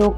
2